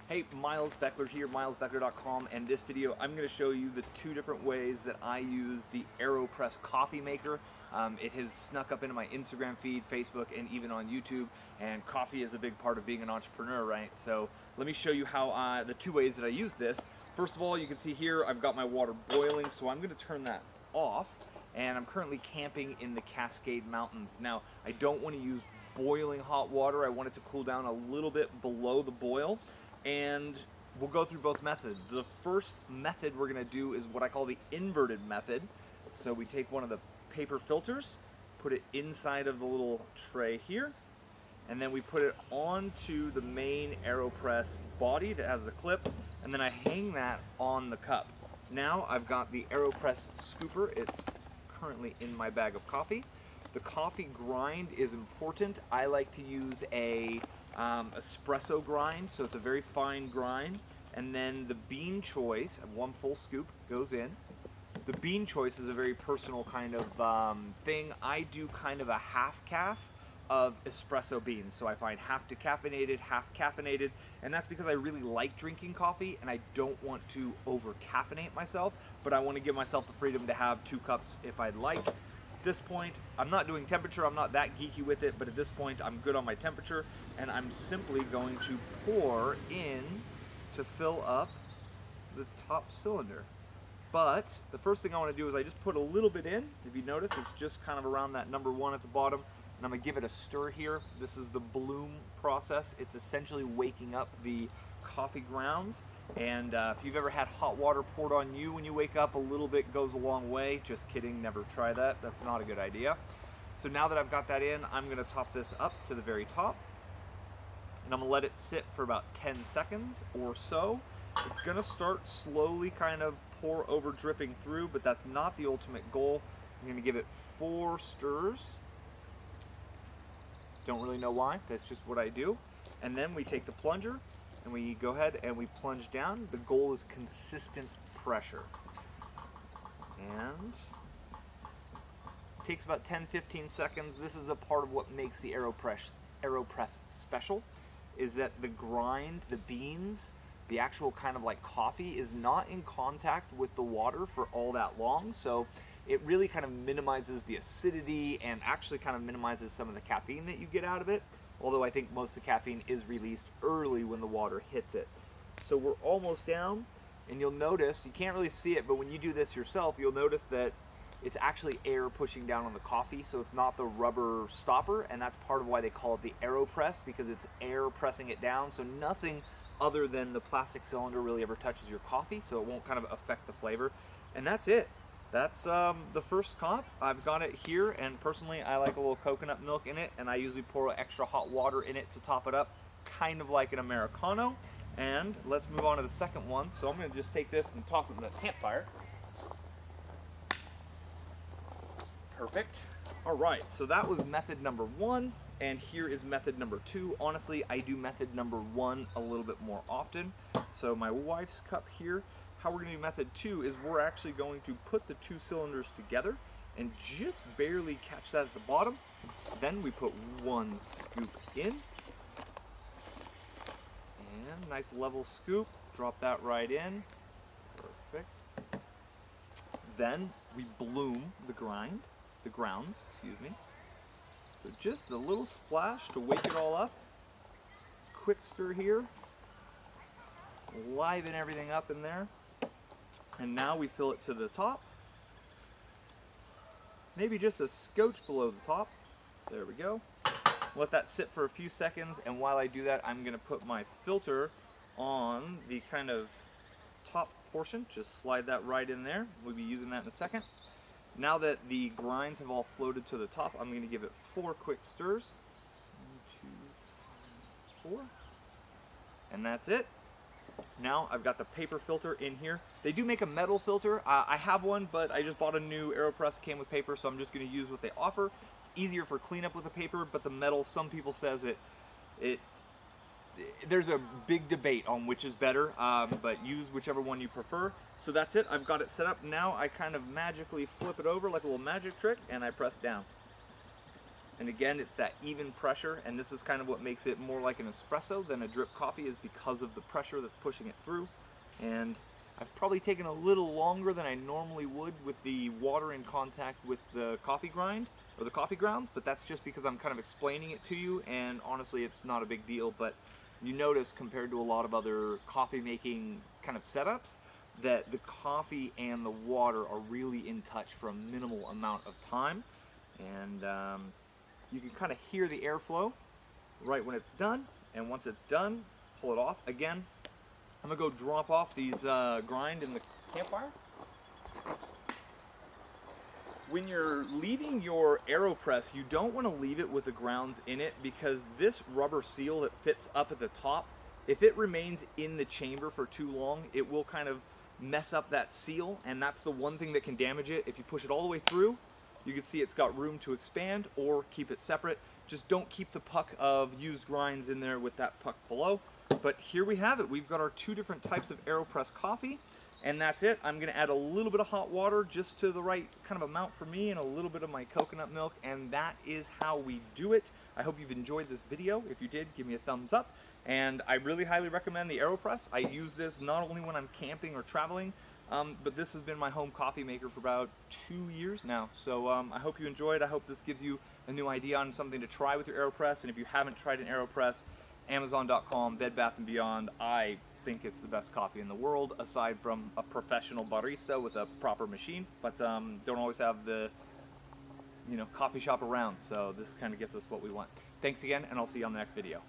Hey, Miles Beckler here, milesbeckler.com, and this video I'm going to show you the two different ways that I use the AeroPress coffee maker. It has snuck up into my Instagram feed, Facebook, and even on YouTube, and coffee is a big part of being an entrepreneur, right? So let me show you how the two ways that I use this. First of all, you can see here I've got my water boiling, so I'm going to turn that off, and I'm currently camping in the Cascade Mountains. Now, I don't want to use boiling hot water. I want it to cool down a little bit below the boil. And we'll go through both methods. The first method we're going to do is what I call the inverted method. So we take one of the paper filters, put it inside of the little tray here, and then we put it onto the main AeroPress body that has the clip, and then I hang that on the cup. Now I've got the AeroPress scooper. It's currently in my bag of coffee. The coffee grind is important. I like to use a espresso grind, so it's a very fine grind, and then the bean choice, one full scoop goes in. The bean choice is a very personal kind of thing. I do kind of a half calf of espresso beans, so I find half decaffeinated, half caffeinated, and that's because I really like drinking coffee and I don't want to over caffeinate myself, but I want to give myself the freedom to have 2 cups if I'd like. At this point, I'm not doing temperature, I'm not that geeky with it, but at this point I'm good on my temperature, and I'm simply going to pour in to fill up the top cylinder. But the first thing I want to do is I just put a little bit in. If you notice, it's just kind of around that number 1 at the bottom, and I'm going to give it a stir here. This is the bloom process. It's essentially waking up the coffee grounds. And if you've ever had hot water poured on you when you wake up, a little bit goes a long way. Just kidding, never try that. That's not a good idea. So now that I've got that in, I'm going to top this up to the very top. And I'm going to let it sit for about 10 seconds or so. It's going to start slowly kind of pour over, dripping through, but that's not the ultimate goal. I'm going to give it 4 stirs. Don't really know why, that's just what I do. And then we take the plunger and we go ahead and we plunge down. The goal is consistent pressure. And it takes about 10-15 seconds. This is a part of what makes the AeroPress special, is that the grind, the beans, the actual kind of like coffee is not in contact with the water for all that long. So it really kind of minimizes the acidity and actually kind of minimizes some of the caffeine that you get out of it. Although I think most of the caffeine is released early when the water hits it. So we're almost down, and you'll notice, you can't really see it, but when you do this yourself, you'll notice that it's actually air pushing down on the coffee, so it's not the rubber stopper, and that's part of why they call it the AeroPress, because it's air pressing it down, so nothing other than the plastic cylinder really ever touches your coffee, so it won't kind of affect the flavor. And that's it. That's the first cup. I've got it here, and personally I like a little coconut milk in it, and I usually pour extra hot water in it to top it up, kind of like an Americano. And let's move on to the second one. So I'm going to just take this and toss it in the campfire. Perfect. Alright, so that was method number 1, and here is method number 2. Honestly, I do method number 1 a little bit more often. So my wife's cup here, how we're going to do method 2 is we're actually going to put the 2 cylinders together and just barely catch that at the bottom. Then we put 1 scoop in, and nice level scoop, drop that right in. Perfect. Then we bloom the grounds, excuse me. So just a little splash to wake it all up. Quick stir here, liven everything up in there. And now we fill it to the top. Maybe just a scotch below the top. There we go. Let that sit for a few seconds, and while I do that, I'm going to put my filter on the kind of top portion. Just slide that right in there. We'll be using that in a second. Now that the grinds have all floated to the top, I'm going to give it 4 quick stirs. 1, 2, 3, 4. And that's it. Now I've got the paper filter in here. They do make a metal filter. I have one, but I just bought a new AeroPress, came with paper, so I'm just going to use what they offer. It's easier for cleanup with the paper, but the metal, some people says there's a big debate on which is better, but use whichever one you prefer. So that's it. I've got it set up. Now I kind of magically flip it over like a little magic trick, and I press down. And again, it's that even pressure, and this is kind of what makes it more like an espresso than a drip coffee, is because of the pressure that's pushing it through. And I've probably taken a little longer than I normally would with the water in contact with the coffee grind or the coffee grounds, but that's just because I'm kind of explaining it to you, and honestly it's not a big deal. But you notice, compared to a lot of other coffee making kind of setups, that the coffee and the water are really in touch for a minimal amount of time. And you can kind of hear the airflow right when it's done, and once it's done, pull it off. Again, I'm gonna go drop off these grind in the campfire. When you're leaving your AeroPress, you don't want to leave it with the grounds in it, because this rubber seal that fits up at the top, if it remains in the chamber for too long, it will kind of mess up that seal, and that's the one thing that can damage it. If you push it all the way through, you can see it's got room to expand or keep it separate. Just don't keep the puck of used grinds in there with that puck below. But here we have it. We've got our two different types of AeroPress coffee, and that's it. I'm gonna add a little bit of hot water just to the right kind of amount for me, and a little bit of my coconut milk, and that is how we do it. I hope you've enjoyed this video. If you did, give me a thumbs up. And I really highly recommend the AeroPress. I use this not only when I'm camping or traveling, but this has been my home coffee maker for about 2 years now. So I hope you enjoyed. I hope this gives you a new idea on something to try with your AeroPress. And if you haven't tried an AeroPress, Amazon.com, Bed Bath & Beyond, I think it's the best coffee in the world, aside from a professional barista with a proper machine. But don't always have the coffee shop around, so this kind of gets us what we want. Thanks again, and I'll see you on the next video.